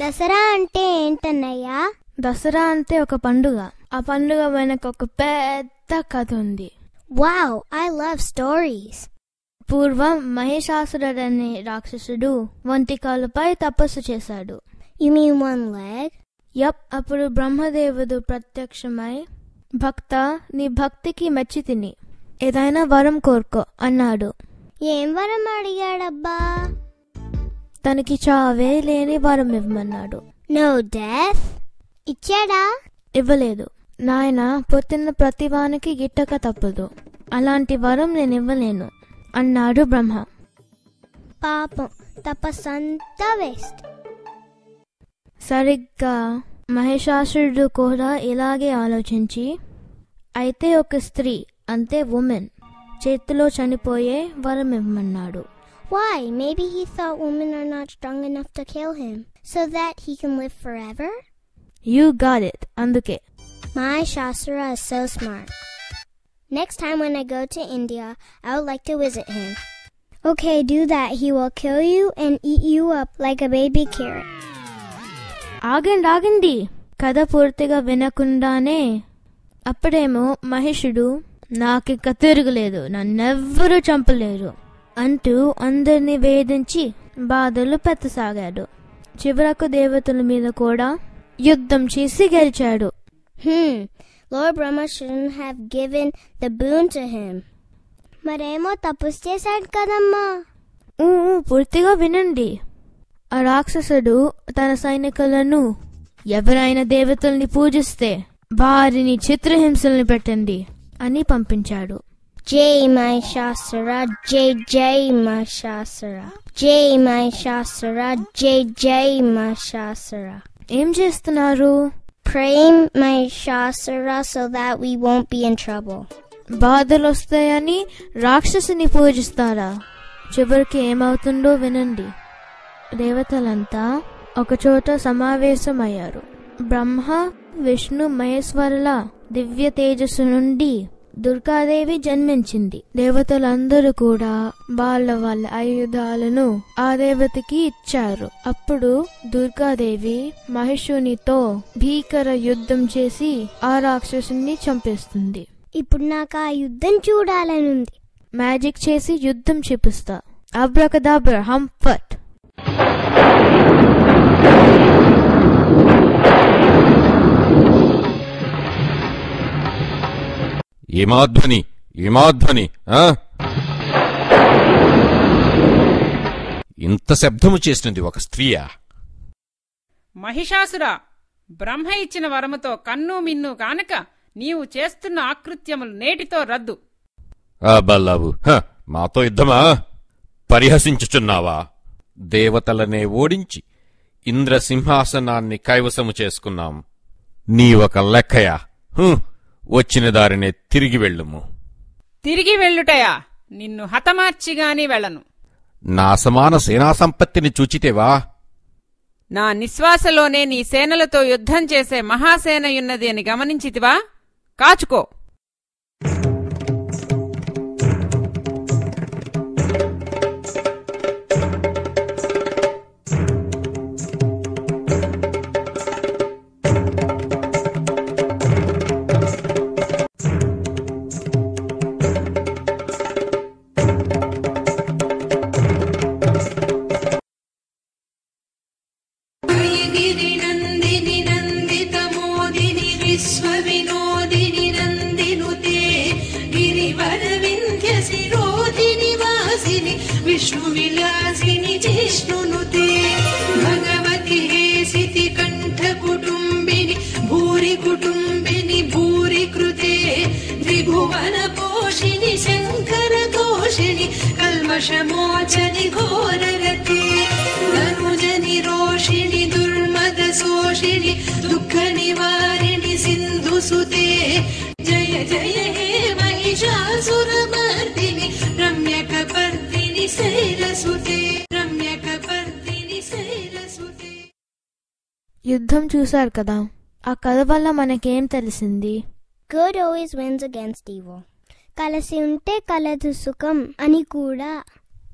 దసరా అంటే ఏంటన్నయ్యా? దసరా అంటే ఒక పండుగ. ఆ పండుగ వెనక ఒక పెద్ద కథ ఉంది. Wow, I love stories. పూర్వం మహిషాసురుడు అనే రాక్షసుడు వంటికాలుపై తపస్సు చేశాడు. You mean one leg? Yup. అప్పుడు బ్రహ్మదేవుడు ప్రత్యక్షమై, భక్త, నీ భక్తికి మెచ్చి తిని ఏదైనా వరం కోరుకో అన్నాడు. ఏం వరం అడిగాడబ్బా? తనకి చావే లేని వరం ఇవ్వమన్నాడు. No death. ఇచ్చాడా? ఇవ్వలేదు. నాయన, పుట్టిన ప్రతివానికి గిట్టక తప్పదు. అలాంటి వరం నేను ఇవ్వలేను అన్నాడు బ్రహ్మ. పాపం, తపస్సంతా వేస్ట్. సరిగ్గా మహిషాసురుడు కూడా ఇలాగే ఆలోచించి, అయితే ఒక స్త్రీ, అంటే ఉమెన్, చేతిలో చనిపోయే వరం ఇవ్వమన్నాడు. Why? Maybe he thought women are not strong enough to kill him, so that he can live forever? You got it. అందుకే. My Shastra is so smart. Next time when I go to India, I would like to visit him. Okay, do that. He will kill you and eat you up like a baby carrot. ఆగండి. కథ పూర్తిగా వినకుండానే అప్పుడేమో మహిషుడు, నాకిక తిరుగులేదు, నన్నెవ్వరూ చంపలేరు అంటూ అందరినీ వేధించి బాధలు పెట్టసాగాడు. చివరకు దేవతల మీద కూడా యుద్ధం చేసి గెలిచాడు. Lord Brahma shouldn't have given the boon to him. మరేమో తపస్సు చేశాడు కదమ్మా. పూర్తిగా వినండి. ఆ రాక్షసుడు తన సైనికులను, ఎవరైనా దేవతల్ని పూజిస్తే వారిని చిత్రహింసల్ని పెట్టండి అని పంపించాడు. జై మహిషాసుర, జై జై మహిషాసుర, జై మహిషాసుర, జై జై మహిషాసుర. ఏం చేస్తున్నారు? Praying Mahishasura so that we won't be in trouble. బాధలు వస్తాయని రాక్షసుని పూజిస్తారా? చివరికి ఏమవుతుందో వినండి. దేవతలంతా ఒకచోట సమావేశమయ్యారు. బ్రహ్మ, విష్ణు, మహేశ్వరుల దివ్య తేజస్సు నుండి దుర్గాదేవి జన్మించింది. దేవతలందరూ కూడా వాళ్ళ ఆయుధాలను ఆ దేవతకి ఇచ్చారు. అప్పుడు దుర్గాదేవి మహిషునితో భీకర యుద్ధం చేసి ఆ రాక్షసుని చంపేస్తుంది. ఇప్పుడు నాకు ఆ యుద్ధం చూడాలనుంది. మ్యాజిక్ చేసి యుద్ధం చేపిస్తా. అబ్రకదాబ్రా, హంఫట్. ఏమాధ్వని ఇంత శబ్దము చేసినది ఒక స్త్రీయా? మహిషాసురా, బ్రహ్మ ఇచ్చిన వరముతో కన్ను మిన్ను కానక నీవు చేస్తున్న ఆకృత్యములు నేటితో రద్దు. బల్లావు, మాతో యుద్ధమా? పరిహసించుచున్నావా? దేవతలనే ఓడించి ఇంద్రసింహాసనాన్ని కైవసము చేసుకున్నాం. నీ ఒక లెక్కయా? వచ్చిన దారినే తిరిగి వెళ్ళుము. తిరిగి వెళ్ళుటయా? నిన్ను హతమార్చిగాని వెళ్ళను. నా సమాన సేనా సంపత్తిని చూచితేవా? నా నిశ్వాసలోనే నీ సేనలతో యుద్ధం చేసే మహాసేనయున్నది అని గమనించితివా? కాచుకో. विष्णुविलासिनि जिष्णुनुते भगवति हेसिति कण्ठकुटुम्बिनि भूरि कुटुम्बिनि भूरि कृते त्रिभुवनपोषिणि शङ्करघोषिणि कल्मषमोचनि घोररते धनुजनि रोषिणि दुर्मदशोषिणि दुःखनिवारिणि सिन्धुसुते जय जय हे महिषासुरमर्दिनि रम्यकपर्दिनि शैलसुते रम्यकपर्दिनि शैलसुते. యుద్ధం చూశారు కదా, ఆ కథ వల్ల మనకేం తెలిసింది? Good always wins against evil. కలిసి ఉంటే కలదు సుఖం అని కూడా.